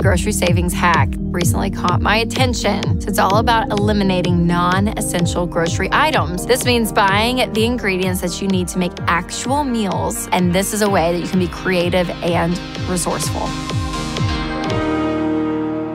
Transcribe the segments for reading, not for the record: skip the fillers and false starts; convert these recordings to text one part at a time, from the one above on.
grocery savings hack recently caught my attention. So it's all about eliminating non-essential grocery items. This means buying the ingredients that you need to make actual meals, and this is a way that you can be creative and resourceful.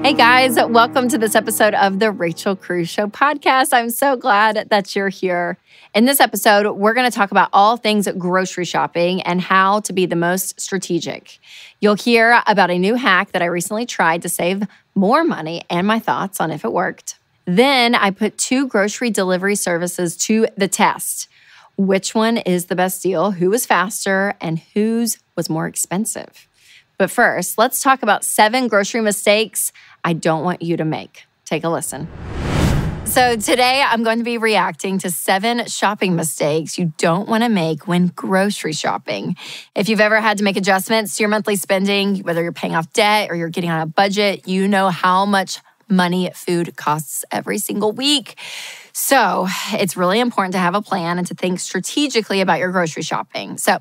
Hey guys, welcome to this episode of the Rachel Cruze Show podcast. I'm so glad that you're here. In this episode, we're going to talk about all things grocery shopping and how to be the most strategic. You'll hear about a new hack that I recently tried to save more money and my thoughts on if it worked. Then I put 2 grocery delivery services to the test. Which one is the best deal, who was faster, and whose was more expensive? But first, let's talk about 7 grocery mistakes I don't want you to make. Take a listen. So today, I'm going to be reacting to 7 shopping mistakes you don't want to make when grocery shopping. If you've ever had to make adjustments to your monthly spending, whether you're paying off debt or you're getting on a budget, you know how much money food costs every single week. So it's really important to have a plan and to think strategically about your grocery shopping. So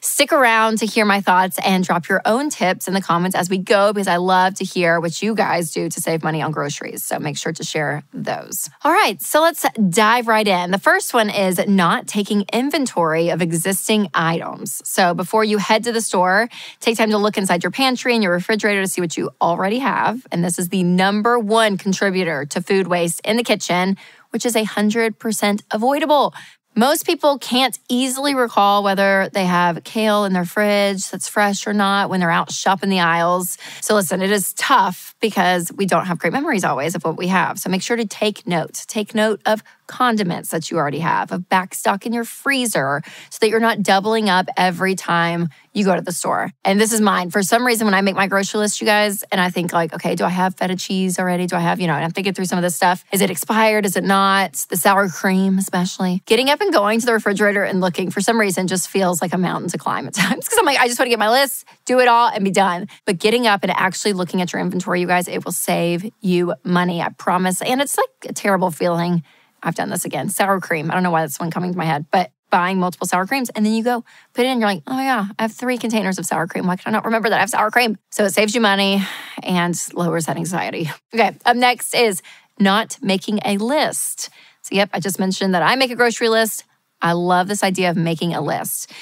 stick around to hear my thoughts and drop your own tips in the comments as we go, because I love to hear what you guys do to save money on groceries. So make sure to share those. All right, so let's dive right in. The first one is not taking inventory of existing items. So before you head to the store, take time to look inside your pantry and your refrigerator to see what you already have. And this is the number 1 contributor to food waste in the kitchen, which is 100% avoidable. Most people can't easily recall whether they have kale in their fridge that's fresh or not when they're out shopping the aisles. So listen, it is tough because we don't have great memories always of what we have. So make sure to take note. Take note of condiments that you already have, of back stock in your freezer so that you're not doubling up every time you go to the store. And this is mine. For some reason, when I make my grocery list, you guys, and I think like, okay, do I have feta cheese already? Do I have, and I'm thinking through some of this stuff. Is it expired? Is it not? The sour cream, especially. Getting up and going to the refrigerator and looking for some reason just feels like a mountain to climb at times because I'm like, I just want to get my list, do it all, and be done. But getting up and actually looking at your inventory, you guys, it will save you money, I promise. And it's like a terrible feeling. I've done this again. Sour cream. I don't know why that's one coming to my head, but buying multiple sour creams. And then you go put it in, you're like, oh yeah, I have 3 containers of sour cream. Why can I not remember that I have sour cream? So it saves you money and lowers that anxiety. Okay, up next is not making a list. So yep, I just mentioned that I make a grocery list. I love this idea of making a list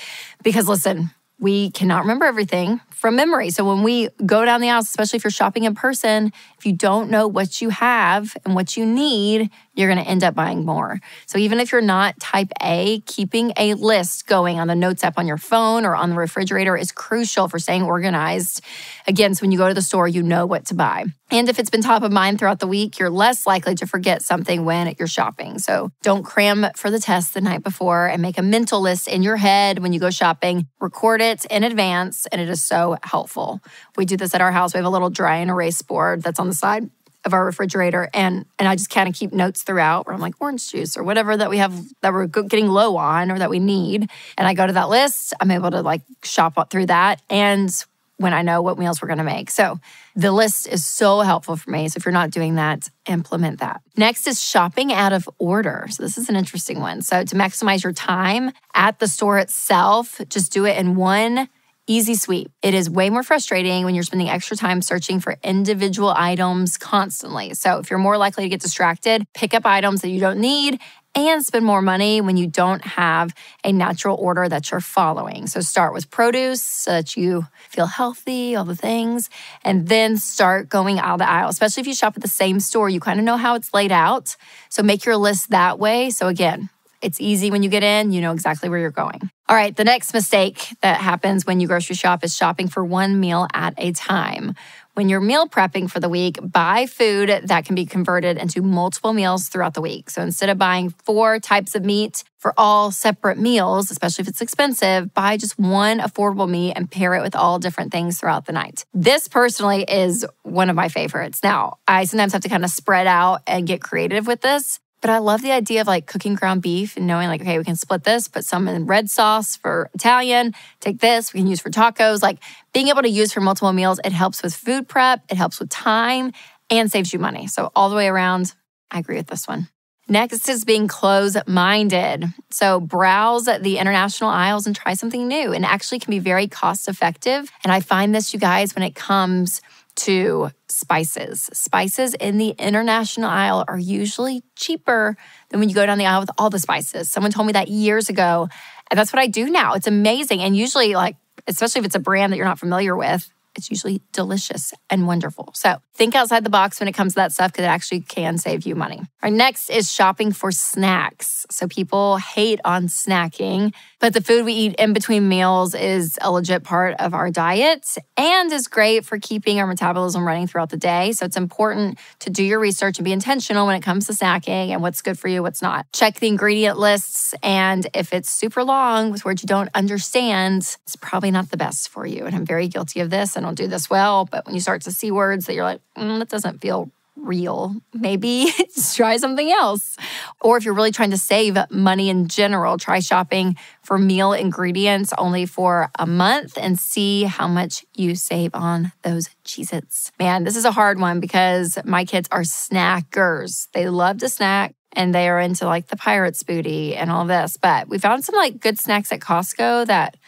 because listen, we cannot remember everything from memory. So when we go down the aisle, especially if you're shopping in person, if you don't know what you have and what you need, you're going to end up buying more. So even if you're not type A, keeping a list going on the notes app on your phone or on the refrigerator is crucial for staying organized. Again, so when you go to the store, you know what to buy. And if it's been top of mind throughout the week, you're less likely to forget something when you're shopping. So don't cram for the test the night before and make a mental list in your head when you go shopping. Record it in advance, and it is so helpful. We do this at our house. We have a little dry and erase board that's on the side of our refrigerator, and I just kind of keep notes throughout where I'm like orange juice or whatever that we have that we're getting low on or that we need. And I go to that list. I'm able to like shop through that. And when I know what meals we're going to make. So the list is so helpful for me. So if you're not doing that, implement that. Next is shopping out of order. So this is an interesting one. So to maximize your time at the store itself, just do it in one easy sweep. It is way more frustrating when you're spending extra time searching for individual items constantly. So if you're more likely to get distracted, pick up items that you don't need and spend more money when you don't have a natural order that you're following. So start with produce so that you feel healthy, all the things, and then start going out the aisle. Especially if you shop at the same store, you kind of know how it's laid out. So make your list that way. So again, it's easy when you get in, you know exactly where you're going. All right, the next mistake that happens when you grocery shop is shopping for one meal at a time. When you're meal prepping for the week, buy food that can be converted into multiple meals throughout the week. So instead of buying 4 types of meat for all separate meals, especially if it's expensive, buy just one affordable meat and pair it with all different things throughout the night. This personally is one of my favorites. Now, I sometimes have to kind of spread out and get creative with this. But I love the idea of like cooking ground beef and knowing like, okay, we can split this, put some in red sauce for Italian, take this, we can use for tacos. Like being able to use for multiple meals, it helps with food prep, it helps with time, and saves you money. So all the way around, I agree with this one. Next is being close-minded. So browse the international aisles and try something new, and actually can be very cost-effective. And I find this, you guys, when it comes to spices. Spices in the international aisle are usually cheaper than when you go down the aisle with all the spices. Someone told me that years ago, and that's what I do now. It's amazing. And usually, especially if it's a brand that you're not familiar with, it's usually delicious and wonderful. So think outside the box when it comes to that stuff because it actually can save you money. Our next is shopping for snacks. So people hate on snacking, but the food we eat in between meals is a legit part of our diet and is great for keeping our metabolism running throughout the day. So it's important to do your research and be intentional when it comes to snacking and what's good for you, what's not. Check the ingredient lists, and if it's super long with words you don't understand, it's probably not the best for you. And I'm very guilty of this. I don't do this well, but when you start to see words that you're like, that doesn't feel real, maybe try something else. Or if you're really trying to save money in general, try shopping for meal ingredients only for a month and see how much you save on those Cheez-Its. Man, this is a hard one because my kids are snackers. They love to snack and they are into the Pirates booty and all this. But we found some good snacks at Costco that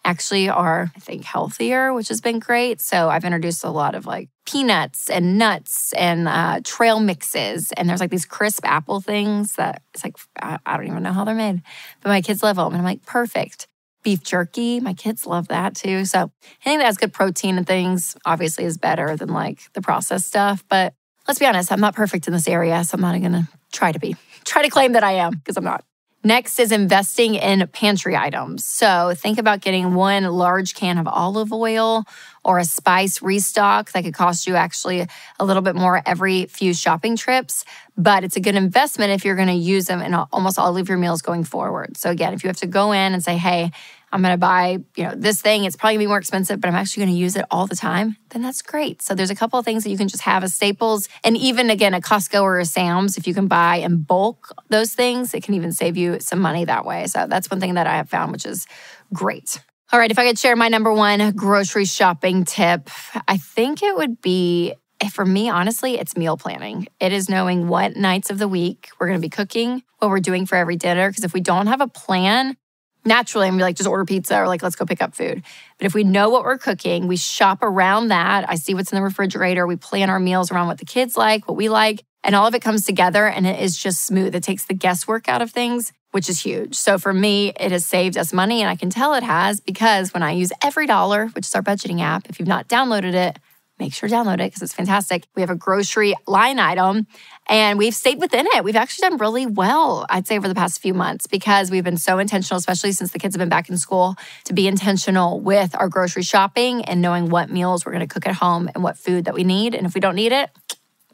actually are, I think, healthier, which has been great. So I've introduced a lot of peanuts and nuts and trail mixes. And there's these crisp apple things that it's I don't even know how they're made, but my kids love them. And I'm like, perfect. Beef jerky, my kids love that too. So anything that has good protein and things obviously is better than the processed stuff. But let's be honest, I'm not perfect in this area. So I'm not going to try to claim that I am because I'm not. Next is investing in pantry items. So think about getting one large can of olive oil or a spice restock that could cost you actually a little bit more every few shopping trips. But it's a good investment if you're going to use them in almost all of your meals going forward. So again, if you have to go in and say, hey, I'm going to buy, this thing, it's probably going to be more expensive, but I'm actually going to use it all the time, then that's great. So there's a couple of things that you can just have as staples. And even, again, a Costco or a Sam's, if you can buy in bulk those things, it can even save you some money that way. So that's one thing that I have found, which is great. All right, if I could share my number one grocery shopping tip, I think it would be, for me, honestly, it's meal planning. It is knowing what nights of the week we're going to be cooking, what we're doing for every dinner. Because if we don't have a plan, naturally, I'm just order pizza or let's go pick up food. But if we know what we're cooking, we shop around that. I see what's in the refrigerator. We plan our meals around what the kids like, what we like, and all of it comes together and it is just smooth. It takes the guesswork out of things, which is huge. So for me, it has saved us money, and I can tell it has because when I use Every Dollar, which is our budgeting app, if you've not downloaded it, make sure to download it because it's fantastic. We have a grocery line item and we've stayed within it. We've actually done really well, I'd say, over the past few months because we've been so intentional, especially since the kids have been back in school, to be intentional with our grocery shopping and knowing what meals we're going to cook at home and what food that we need. And if we don't need it,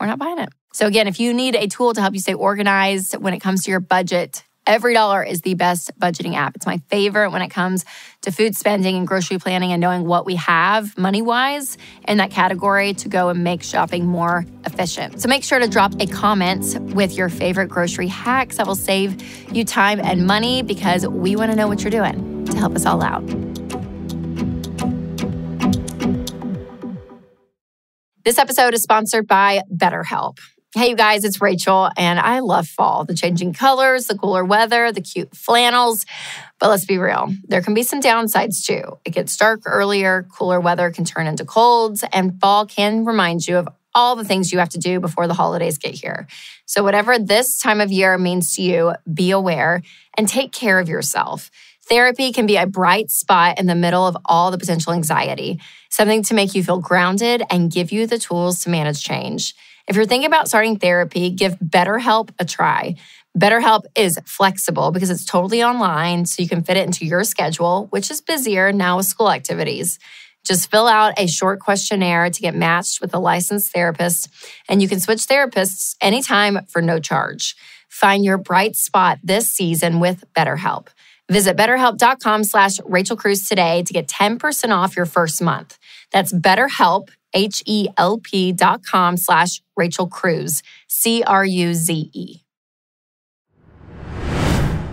we're not buying it. So again, if you need a tool to help you stay organized when it comes to your budget, Every Dollar is the best budgeting app. It's my favorite when it comes to food spending and grocery planning and knowing what we have money-wise in that category to go and make shopping more efficient. So make sure to drop a comment with your favorite grocery hacks that will save you time and money because we want to know what you're doing to help us all out. This episode is sponsored by BetterHelp. Hey, you guys, it's Rachel, and I love fall. The changing colors, the cooler weather, the cute flannels. But let's be real, there can be some downsides too. It gets dark earlier, cooler weather can turn into colds, and fall can remind you of all the things you have to do before the holidays get here. So whatever this time of year means to you, be aware and take care of yourself. Therapy can be a bright spot in the middle of all the potential anxiety, something to make you feel grounded and give you the tools to manage change. If you're thinking about starting therapy, give BetterHelp a try. BetterHelp is flexible because it's totally online, so you can fit it into your schedule, which is busier now with school activities. Just fill out a short questionnaire to get matched with a licensed therapist, and you can switch therapists anytime for no charge. Find your bright spot this season with BetterHelp. Visit BetterHelp.com/RachelCruz today to get 10% off your first month. That's BetterHelp, HELP.com/RachelCruz, CRUZE.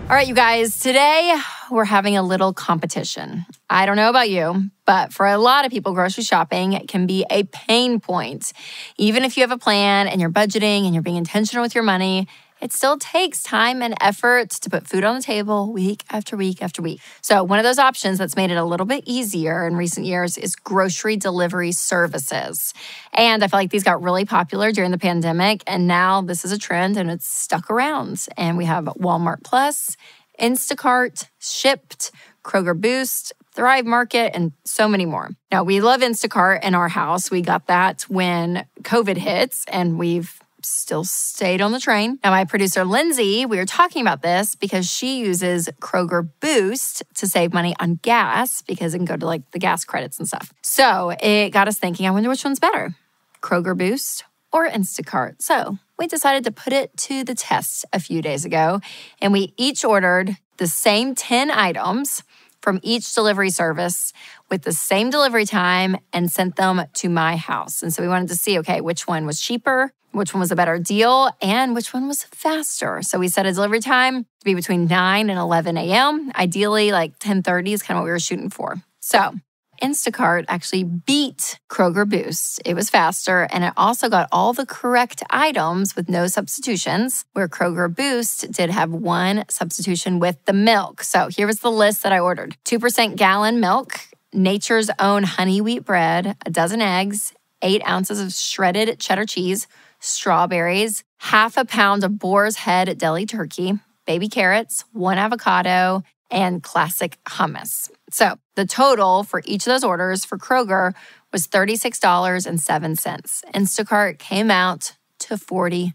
All right, you guys, today we're having a little competition. I don't know about you, but for a lot of people, grocery shopping can be a pain point. Even if you have a plan and you're budgeting and you're being intentional with your money, it still takes time and effort to put food on the table week after week after week. So one of those options that's made it a little bit easier in recent years is grocery delivery services. And I feel like these got really popular during the pandemic, and now this is a trend and it's stuck around. And we have Walmart Plus, Instacart, Shipt, Kroger Boost, Thrive Market, and so many more. Now, we love Instacart in our house. We got that when COVID hits, and we've still stayed on the train. Now, my producer, Lindsay, we were talking about this because she uses Kroger Boost to save money on gas because it can go to like the gas credits and stuff. So it got us thinking, I wonder which one's better, Kroger Boost or Instacart. So we decided to put it to the test a few days ago, and we each ordered the same 10 items from each delivery service with the same delivery time and sent them to my house. And so we wanted to see, okay, which one was cheaper, which one was a better deal, and which one was faster. So we set a delivery time to be between 9 and 11 a.m. Ideally, like 10:30 is kind of what we were shooting for. So Instacart actually beat Kroger Boost. It was faster, and it also got all the correct items with no substitutions, where Kroger Boost did have one substitution with the milk. So here was the list that I ordered. 2% gallon milk, Nature's Own honey wheat bread, a dozen eggs, 8 ounces of shredded cheddar cheese, strawberries, half a pound of boar's head deli turkey, baby carrots, 1 avocado, and classic hummus. So the total for each of those orders for Kroger was $36.07. Instacart came out to $40.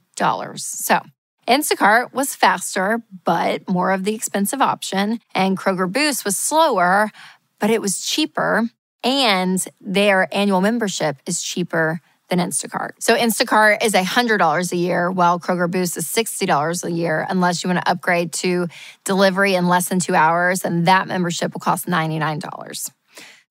So Instacart was faster, but more of the expensive option. And Kroger Boost was slower, but it was cheaper. And their annual membership is cheaper than Instacart. So Instacart is $100 a year, while Kroger Boost is $60 a year, unless you want to upgrade to delivery in less than 2 hours, and that membership will cost $99.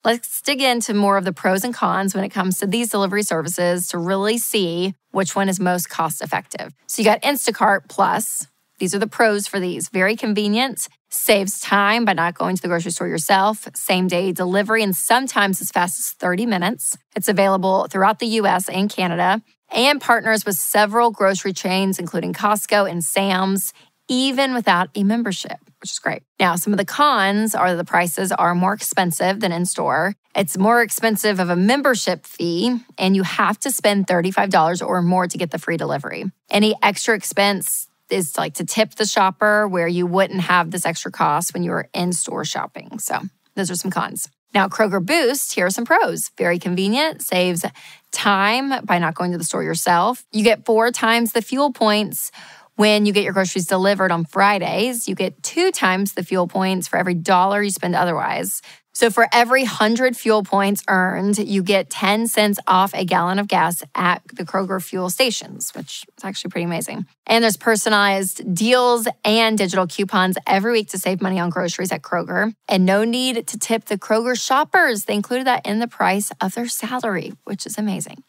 Let's dig into more of the pros and cons when it comes to these delivery services to really see which one is most cost effective. So you got Instacart Plus. These are the pros for these. Very convenient, saves time by not going to the grocery store yourself, same-day delivery, and sometimes as fast as 30 minutes. It's available throughout the U.S. and Canada, and partners with several grocery chains, including Costco and Sam's, even without a membership, which is great. Now, some of the cons are that the prices are more expensive than in-store. It's more expensive of a membership fee, and you have to spend $35 or more to get the free delivery. Any extra expense is like to tip the shopper, where you wouldn't have this extra cost when you were in-store shopping. So those are some cons. Now, Kroger Boost, here are some pros. Very convenient, saves time by not going to the store yourself. You get 4 times the fuel points when you get your groceries delivered on Fridays. You get 2 times the fuel points for every $1 you spend otherwise. So for every 100 fuel points earned, you get 10 cents off a gallon of gas at the Kroger fuel stations, which is actually pretty amazing. And there's personalized deals and digital coupons every week to save money on groceries at Kroger. And no need to tip the Kroger shoppers. They included that in the price of their salary, which is amazing.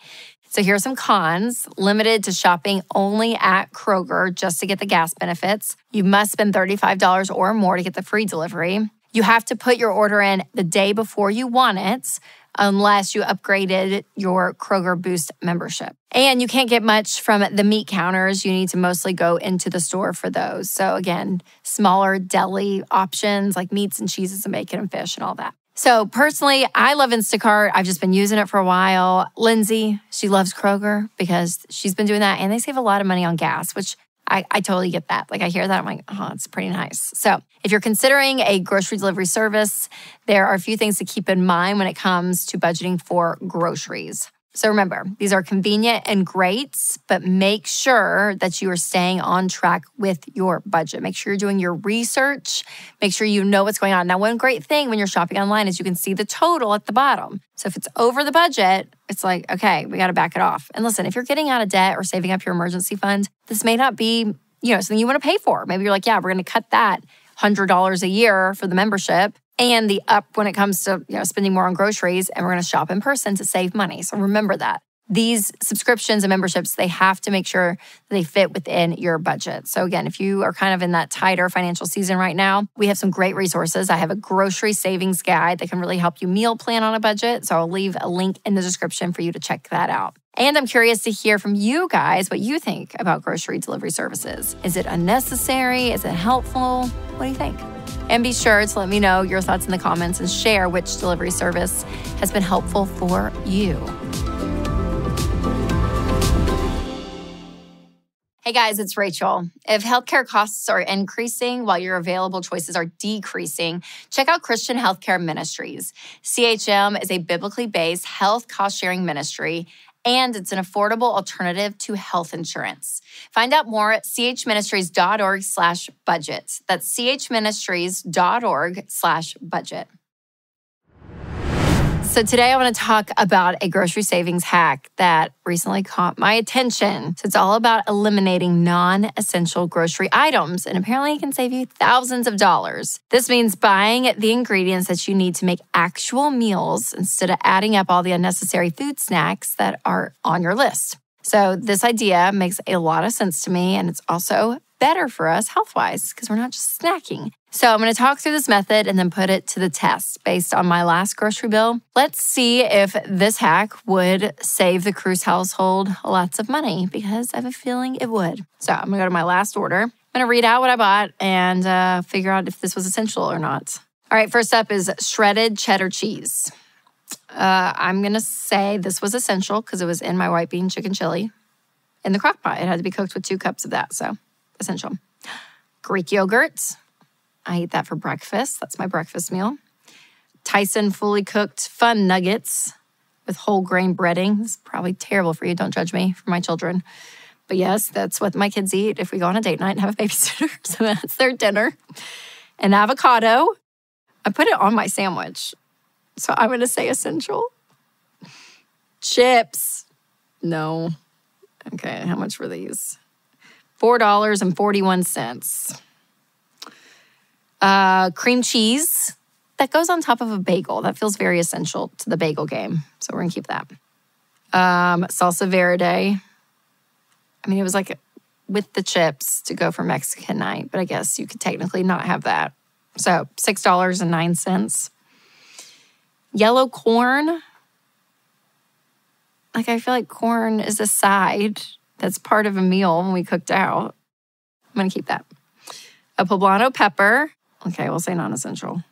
So here are some cons. Limited to shopping only at Kroger just to get the gas benefits. You must spend $35 or more to get the free delivery. You have to put your order in the day before you want it, unless you upgraded your Kroger Boost membership. And you can't get much from the meat counters. You need to mostly go into the store for those. So again, smaller deli options like meats and cheeses and bacon and fish and all that. So personally, I love Instacart. I've just been using it for a while. Lindsay, she loves Kroger because she's been doing that, and they save a lot of money on gas, which I totally get that. Like I hear that, I'm like, oh, it's pretty nice. So if you're considering a grocery delivery service, there are a few things to keep in mind when it comes to budgeting for groceries. So remember, these are convenient and great, but make sure that you are staying on track with your budget. Make sure you're doing your research. Make sure you know what's going on. Now, one great thing when you're shopping online is you can see the total at the bottom. So if it's over the budget, it's like, okay, we got to back it off. And listen, if you're getting out of debt or saving up your emergency fund, this may not be, something you want to pay for. Maybe you're like, yeah, we're going to cut that $100 a year for the membership and the up when it comes to spending more on groceries, and we're going to shop in person to save money. So remember that. these subscriptions and memberships, they have to make sure that they fit within your budget. So again, if you are kind of in that tighter financial season right now, we have some great resources. I have a grocery savings guide that can really help you meal plan on a budget. So I'll leave a link in the description for you to check that out. And I'm curious to hear from you guys what you think about grocery delivery services. Is it unnecessary? Is it helpful? What do you think? And be sure to let me know your thoughts in the comments and share which delivery service has been helpful for you. Hey guys, it's Rachel. If healthcare costs are increasing while your available choices are decreasing, check out Christian Healthcare Ministries. CHM is a biblically based health cost-sharing ministry, and it's an affordable alternative to health insurance. Find out more at chministries.org/budget. That's chministries.org/budget. So today I want to talk about a grocery savings hack that recently caught my attention. So it's all about eliminating non-essential grocery items, and apparently it can save you thousands of dollars. This means buying the ingredients that you need to make actual meals instead of adding up all the unnecessary food snacks that are on your list. So this idea makes a lot of sense to me, and it's also better for us health-wise because we're not just snacking. So I'm going to talk through this method and then put it to the test based on my last grocery bill. Let's see if this hack would save the Cruz household lots of money, because I have a feeling it would. So I'm going to go to my last order. I'm going to read out what I bought and figure out if this was essential or not. All right, first up is shredded cheddar cheese. I'm going to say this was essential because it was in my white bean chicken chili in the crock pot. It had to be cooked with 2 cups of that, so essential. Greek yogurt. I eat that for breakfast. That's my breakfast meal. Tyson fully cooked fun nuggets with whole grain breading. This is probably terrible for you. Don't judge me, for my children. But yes, that's what my kids eat if we go on a date night and have a babysitter. So that's their dinner. An avocado. I put it on my sandwich, so I'm going to say essential. Chips. No. Okay, how much were these? $4.41. Cream cheese that goes on top of a bagel. That feels very essential to the bagel game, so we're gonna keep that. Salsa verde. I mean, it was like with the chips to go for Mexican night, but I guess you could technically not have that. So $6.09. Yellow corn. Like, I feel like corn is a side that's part of a meal when we cooked out. I'm gonna keep that. A poblano pepper. Okay, we'll say non-essential.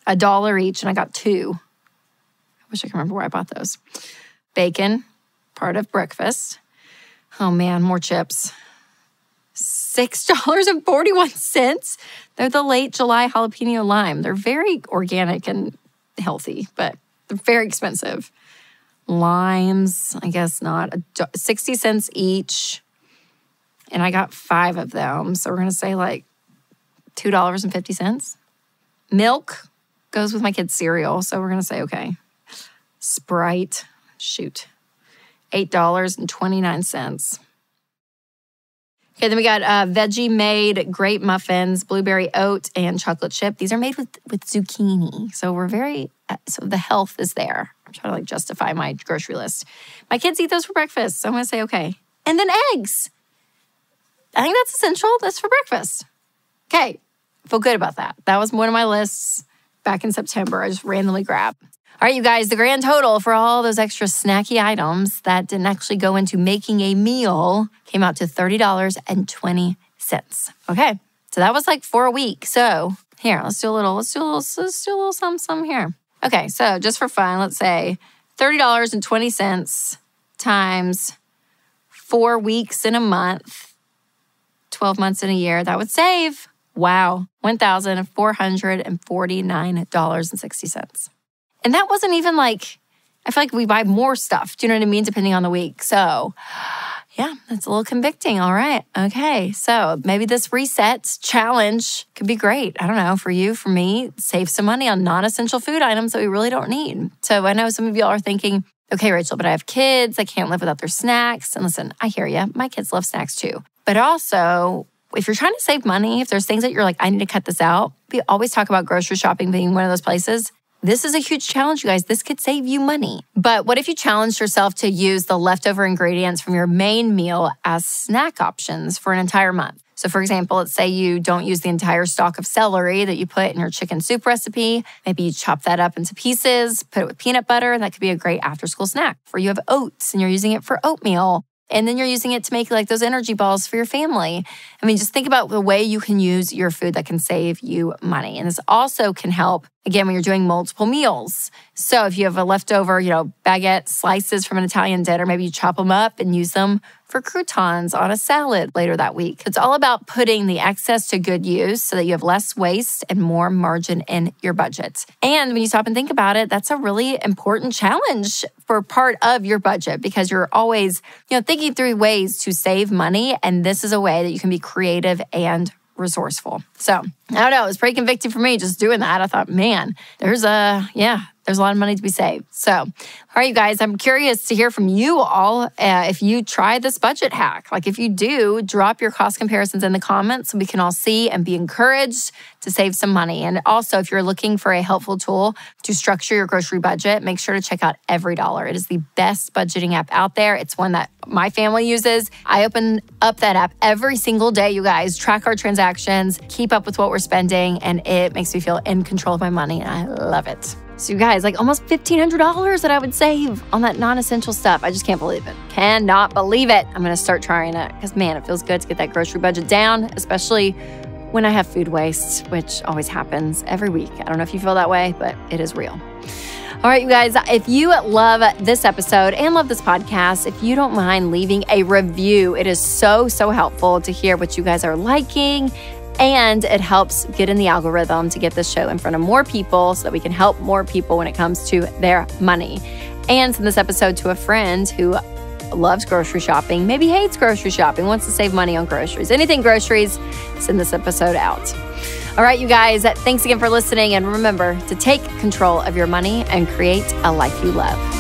$1 each, and I got 2. I wish I could remember where I bought those. Bacon, part of breakfast. Oh man, more chips. $6.41. They're the late July jalapeno lime. They're very organic and healthy, but they're very expensive. Limes, I guess not. 60 cents each. And I got 5 of them. So we're going to say like $2.50. Milk goes with my kids' cereal. So we're going to say, okay. Sprite, shoot. $8.29. Okay, then we got veggie-made grape muffins, blueberry oat, and chocolate chip. These are made with zucchini. So we're so the health is there. I'm trying to like justify my grocery list. My kids eat those for breakfast, so I'm going to say okay. And then eggs. I think that's essential. That's for breakfast. Okay, feel good about that. That was one of my lists back in September. I just randomly grabbed. All right, you guys, the grand total for all those extra snacky items that didn't actually go into making a meal came out to $30.20. Okay, so that was like for a week. So here, let's do a little some here. Okay, so just for fun, let's say $30.20 times 4 weeks in a month, 12 months in a year. That would save, wow, $1,449.60. And that wasn't even like, I feel like we buy more stuff. Do you know what I mean? Depending on the week. So yeah, that's a little convicting. All right. Okay. So maybe this reset challenge could be great. I don't know, for you, for me, save some money on non-essential food items that we really don't need. So I know some of y'all are thinking, okay, Rachel, but I have kids. I can't live without their snacks. And listen, I hear you. My kids love snacks too. But also, if you're trying to save money, if there's things that you're like, I need to cut this out, we always talk about grocery shopping being one of those places. This is a huge challenge, you guys. This could save you money. But what if you challenged yourself to use the leftover ingredients from your main meal as snack options for an entire month? So for example, let's say you don't use the entire stalk of celery that you put in your chicken soup recipe. Maybe you chop that up into pieces, put it with peanut butter, and that could be a great after-school snack. Or you have oats and you're using it for oatmeal. And then you're using it to make like those energy balls for your family. I mean, just think about the way you can use your food that can save you money. And this also can help, again, when you're doing multiple meals. So if you have a leftover, baguette slices from an Italian dinner, maybe you chop them up and use them for croutons on a salad later that week. It's all about putting the excess to good use so that you have less waste and more margin in your budget. And when you stop and think about it, that's a really important challenge for part of your budget because you're always, thinking through ways to save money. And this is a way that you can be creative and resourceful. So I don't know, it was pretty convicting for me just doing that. I thought, man, there's a lot of money to be saved. So, all right, you guys, I'm curious to hear from you all if you try this budget hack. Like if you do, drop your cost comparisons in the comments so we can all see and be encouraged to save some money. And also, if you're looking for a helpful tool to structure your grocery budget, make sure to check out Every Dollar. It is the best budgeting app out there. It's one that my family uses. I open up that app every single day, you guys, track our transactions, keep up with what we're spending, and it makes me feel in control of my money, and I love it. So you guys, like almost $1,500 that I would save on that non-essential stuff. I just can't believe it. Cannot believe it. I'm going to start trying it because, man, it feels good to get that grocery budget down, especially when I have food waste, which always happens every week. I don't know if you feel that way, but it is real. All right, you guys, if you love this episode and love this podcast, if you don't mind leaving a review, it is so, so helpful to hear what you guys are liking. And it helps get in the algorithm to get this show in front of more people so that we can help more people when it comes to their money. And send this episode to a friend who loves grocery shopping, maybe hates grocery shopping, wants to save money on groceries. Anything groceries, send this episode out. All right, you guys, thanks again for listening. And remember to take control of your money and create a life you love.